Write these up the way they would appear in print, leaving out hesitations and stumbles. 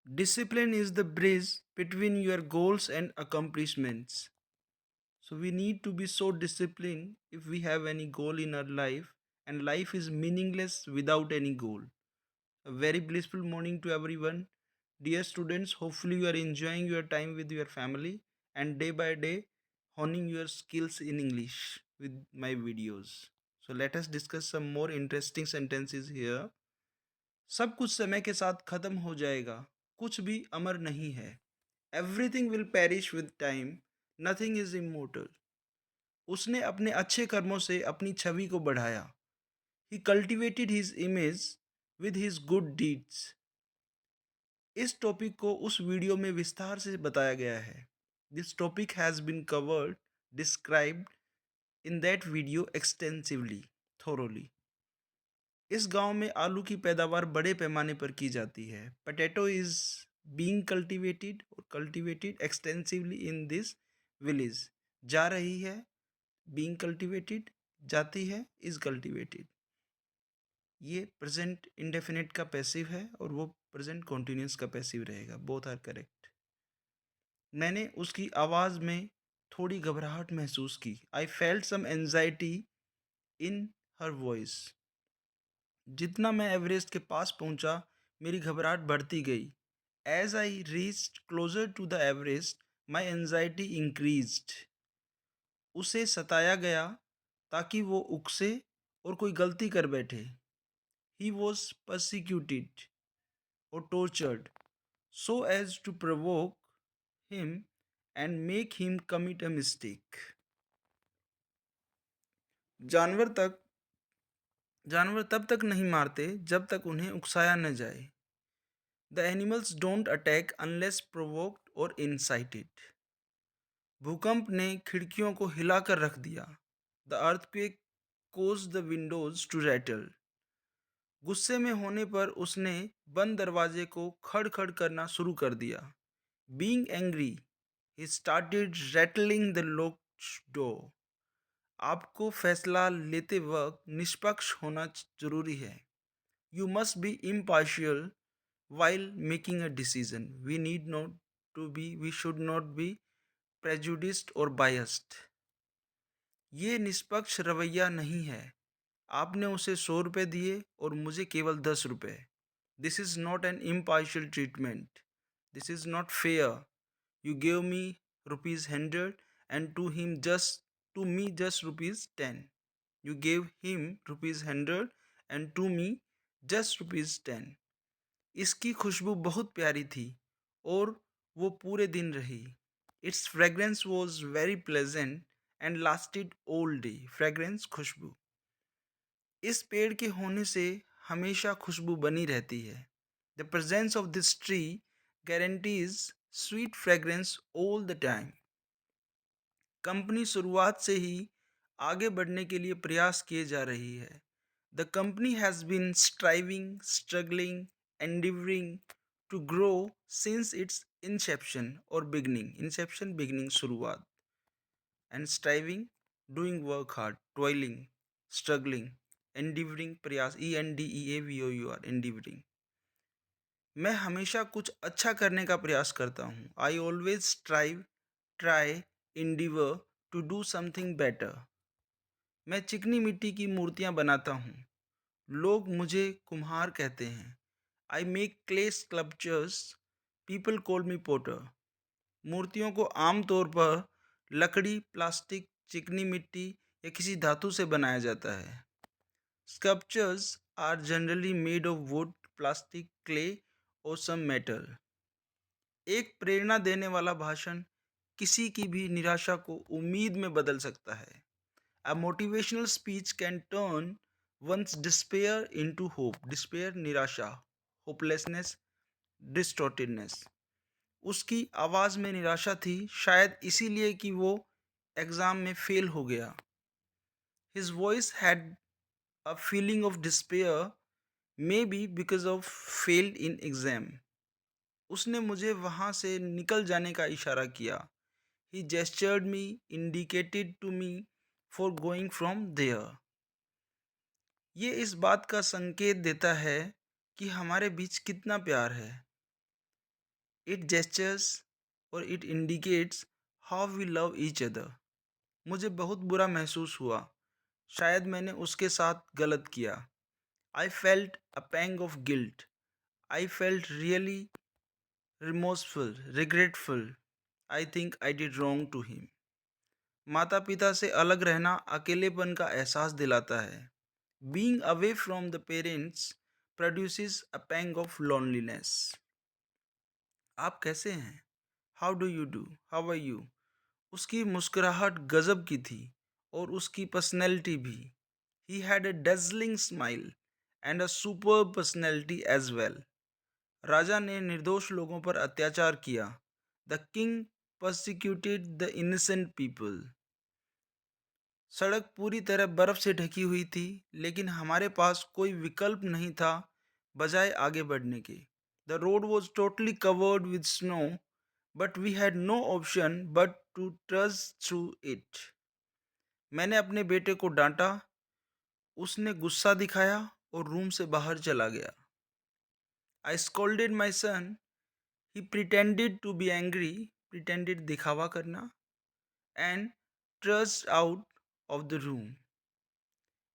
Discipline is the bridge between your goals and accomplishments. So we need to be so disciplined if we have any goal in our life, and life is meaningless without any goal. A very blissful morning to everyone. Dear students, hopefully you are enjoying your time with your family and day by day honing your skills in English with my videos. So let us discuss some more interesting sentences here. सब कुछ समय के साथ खत्म हो जाएगा, कुछ भी अमर नहीं है. Everything will perish with time, nothing is immortal. उसने अपने अच्छे कर्मों से अपनी छवि को बढ़ाया. He cultivated his image with his good deeds. इस टॉपिक को उस वीडियो में विस्तार से बताया गया है. This topic has been covered, described in that video extensively, thoroughly. इस गांव में आलू की पैदावार बड़े पैमाने पर की जाती है. Potato is being cultivated extensively in this village. जा रही है, बीइंग कल्टिवेटेड, जाती है, इज कल्टिवेटेड. ये प्रेजेंट इंडेफिनिट का पैसिव है और वो प्रेजेंट कॉन्टिन्यूस का पैसिव रहेगा. Both are correct. मैंने उसकी आवाज़ में थोड़ी घबराहट महसूस की. I felt some anxiety in her voice. जितना मैं एवरेस्ट के पास पहुंचा, मेरी घबराहट बढ़ती गई. As I reached closer to the Everest, my anxiety increased. उसे सताया गया ताकि वो उकसे और कोई गलती कर बैठे. ही वॉज परसिक्यूटेड और tortured so as to provoke him and make him commit a mistake. जानवर तक जानवर तब तक नहीं मारते जब तक उन्हें उकसाया न जाए. The animals don't attack unless provoked और इनसाइटेड. भूकंप ने खिड़कियों को हिलाकर रख दिया. The earthquake cause the windows to rattle. गुस्से में होने पर उसने बंद दरवाजे को खड़ खड़ करना शुरू कर दिया. Being angry, he started rattling the locked door. आपको फैसला लेते वक्त निष्पक्ष होना जरूरी है. You must be impartial while making a decision. We should not be prejudiced or biased. ये निष्पक्ष रवैया नहीं है. आपने उसे 100 रुपये दिए और मुझे केवल 10 रुपये. This is not an impartial treatment. This is not fair. You gave me ₹100 and to me just ₹10. You gave him ₹100 and to me just ₹10. इसकी खुशबू बहुत प्यारी थी और वो पूरे दिन रही. Its fragrance was very pleasant and lasted all day. Fragrance, खुशबू. इस पेड़ के होने से हमेशा खुशबू बनी रहती है. The presence of this tree guarantees sweet fragrance all the time. Company शुरुआत से ही आगे बढ़ने के लिए प्रयास किए जा रही है. The company has been striving, struggling, endeavoring to grow since its inception or beginning. Inception, beginning, शुरुआत. And striving, doing work hard, toiling, struggling, endeavoring, प्रयास, ENDEAVOUR, endeavoring. मैं हमेशा कुछ अच्छा करने का प्रयास करता हूँ. I always strive, try, endeavor to do something better. मैं चिकनी मिट्टी की मूर्तियाँ बनाता हूँ. लोग मुझे कुम्हार कहते हैं. I make clay sculptures. People call me potter. मूर्तियों को आमतौर पर लकड़ी, प्लास्टिक, चिकनी मिट्टी या किसी धातु से बनाया जाता है. Sculptures are generally made of wood, plastic, clay और सम मेटल. एक प्रेरणा देने वाला भाषण किसी की भी निराशा को उम्मीद में बदल सकता है. A motivational speech can turn once despair into hope. Despair, निराशा, होपलेसनेस, डिस्टॉर्टेडनेस. उसकी आवाज़ में निराशा थी, शायद इसीलिए कि वो एग्ज़ाम में फेल हो गया. His voice had a feeling of despair, maybe because of failed in exam. उसने मुझे वहाँ से निकल जाने का इशारा किया. He gestured me, indicated to me for going from there. ये इस बात का संकेत देता है कि हमारे बीच कितना प्यार है. इट जेस्चर्स और it indicates how we love each other. मुझे बहुत बुरा महसूस हुआ। शायद मैंने उसके साथ गलत किया। I felt a pang of guilt. I felt really remorseful, regretful. I think I did wrong to him. माता पिता से अलग रहना अकेलेपन का एहसास दिलाता है। Being away from the parents produces a pang of loneliness. आप कैसे हैं? How do you do? How are you? उसकी मुस्कुराहट गजब की थी और उसकी पर्सनैलिटी भी। He had a dazzling smile and a super personality as well. राजा ने निर्दोष लोगों पर अत्याचार किया। The king persecuted the innocent people. सड़क पूरी तरह बर्फ से ढकी हुई थी, लेकिन हमारे पास कोई विकल्प नहीं था बजाय आगे बढ़ने के। The road was totally covered with snow, but we had no option but to trust through it. मैंने अपने बेटे को डांटा। उसने गुस्सा दिखाया और रूम से बाहर चला गया। I scolded my son. He pretended to be angry. Pretended दिखावा करना। And thrust out of the room.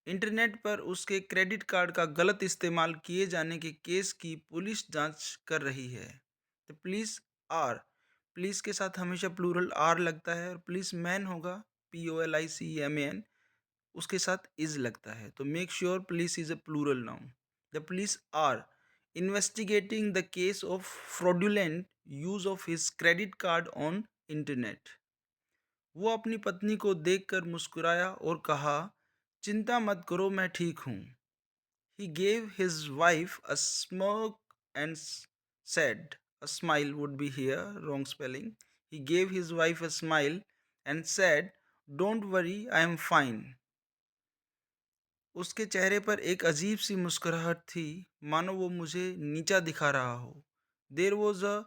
Internet पर उसके क्रेडिट कार्ड का गलत इस्तेमाल किए जाने के केस की पुलिस जांच कर रही है। तो पुलिस आर, पुलिस के साथ हमेशा प्लूरल आर लगता है, और पुलिस मैन होगा POLICEMAN, उसके साथ इज लगता है। तो make sure police is a plural noun. The police are investigating the case of fraudulent use of his credit card on internet. वो अपनी पत्नी को देखकर मुस्कुराया और कहा, चिंता मत करो, मैं ठीक हूँ। He gave his wife a smirk and said, a smile would be here, wrong spelling. He gave his wife a smile and said, don't worry, I am fine. उसके चेहरे पर एक अजीब सी मुस्कुराहट थी, मानो वो मुझे नीचा दिखा रहा हो। There was a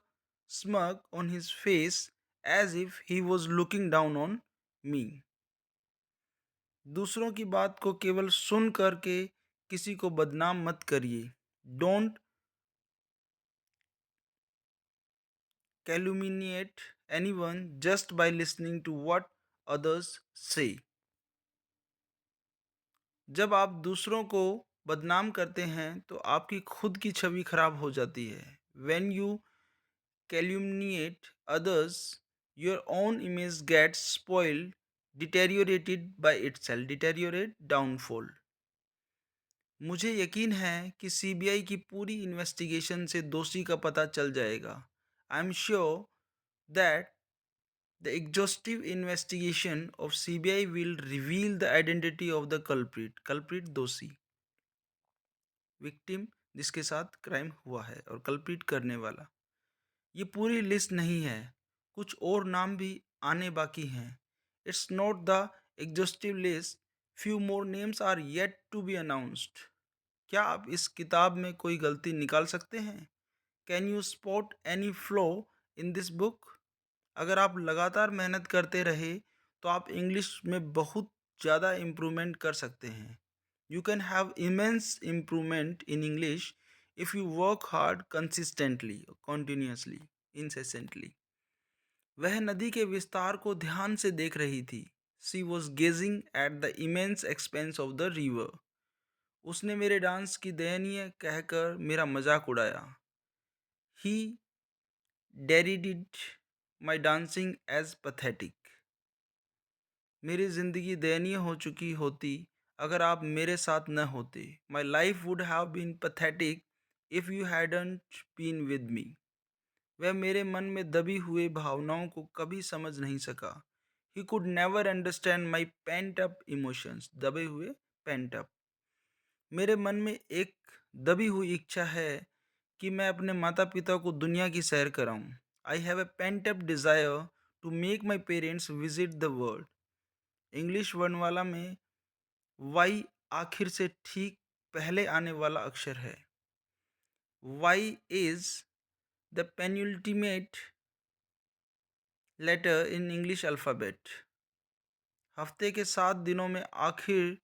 smirk on his face as if he was looking down on me. दूसरों की बात को केवल सुन करके किसी को बदनाम मत करिए। Don't calumniate anyone just by listening to what others say. जब आप दूसरों को बदनाम करते हैं तो आपकी खुद की छवि खराब हो जाती है। When you calumniate others, your own image gets spoiled, deteriorated by itself, deteriorate, downfall. मुझे यकीन है कि CBI की पूरी इन्वेस्टिगेशन से दोषी का पता चल जाएगा। I am sure that the exhaustive investigation of CBI will reveal the identity of the culprit. Culprit दोषी, विक्टिम जिसके साथ क्राइम हुआ है, और कल्प्रिट करने वाला। ये पूरी लिस्ट नहीं है, कुछ और नाम भी आने बाकी हैं। It's not the exhaustive list, few more names are yet to be announced. क्या आप इस किताब में कोई गलती निकाल सकते हैं? Can you spot any flaw in this book? अगर आप लगातार मेहनत करते रहे तो आप इंग्लिश में बहुत ज़्यादा इम्प्रूवमेंट कर सकते हैं। You can have immense improvement in English if you work hard consistently, continuously, incessantly. वह नदी के विस्तार को ध्यान से देख रही थी। She was gazing at the immense expanse of the river. उसने मेरे डांस की दयनीय कहकर मेरा मजाक उड़ाया। He derided my dancing as pathetic. मेरी ज़िंदगी दयनीय हो चुकी होती अगर आप मेरे साथ न होते। My life would have been pathetic if you hadn't been with me. वह मेरे मन में दबी हुए भावनाओं को कभी समझ नहीं सका। He could never understand my pent up emotions. दबे हुए, पेंट अप। मेरे मन में एक दबी हुई इच्छा है कि मैं अपने माता पिता को दुनिया की सैर कराऊं। I have a pent up desire to make my parents visit the world. English वर्णमाला में वाई आखिर से ठीक पहले आने वाला अक्षर है। Y is the penultimate letter in English alphabet. हफ्ते के 7 दिनों में आखिर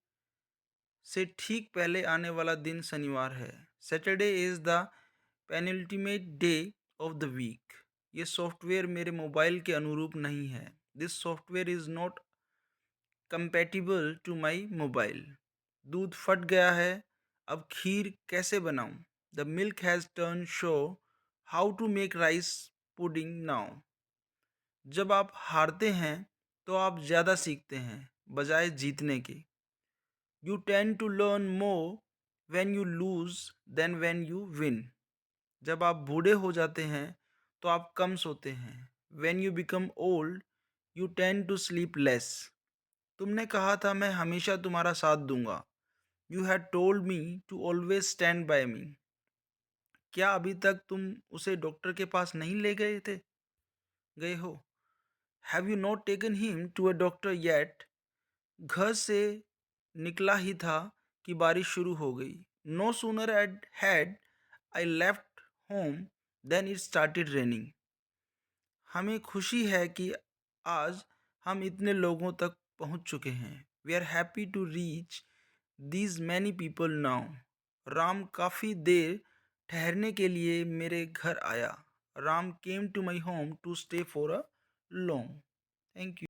से ठीक पहले आने वाला दिन शनिवार है। Saturday is the penultimate day of the week. ये सॉफ्टवेयर मेरे मोबाइल के अनुरूप नहीं है। This software is not compatible to my mobile. दूध फट गया है, अब खीर कैसे बनाऊं? The milk has turn sour how to make rice pudding now. जब आप हारते हैं तो आप ज़्यादा सीखते हैं बजाय जीतने के। You tend to learn more when you lose than when you win. जब आप बूढ़े हो जाते हैं तो आप कम सोते हैं। When you become old you tend to sleep less. तुमने कहा था मैं हमेशा तुम्हारा साथ दूंगा। You had told me to always stand by me. क्या अभी तक तुम उसे डॉक्टर के पास नहीं ले गए हो? Have you not taken him to a doctor yet? घर से निकला ही था कि बारिश शुरू हो गई। No sooner had I left home than it started raining. हमें खुशी है कि आज हम इतने लोगों तक पहुंच चुके हैं। We are happy to reach these many people now. Ram काफ़ी देर ठहरने के लिए मेरे घर आया। Ram came to my home to stay for a long. Thank you.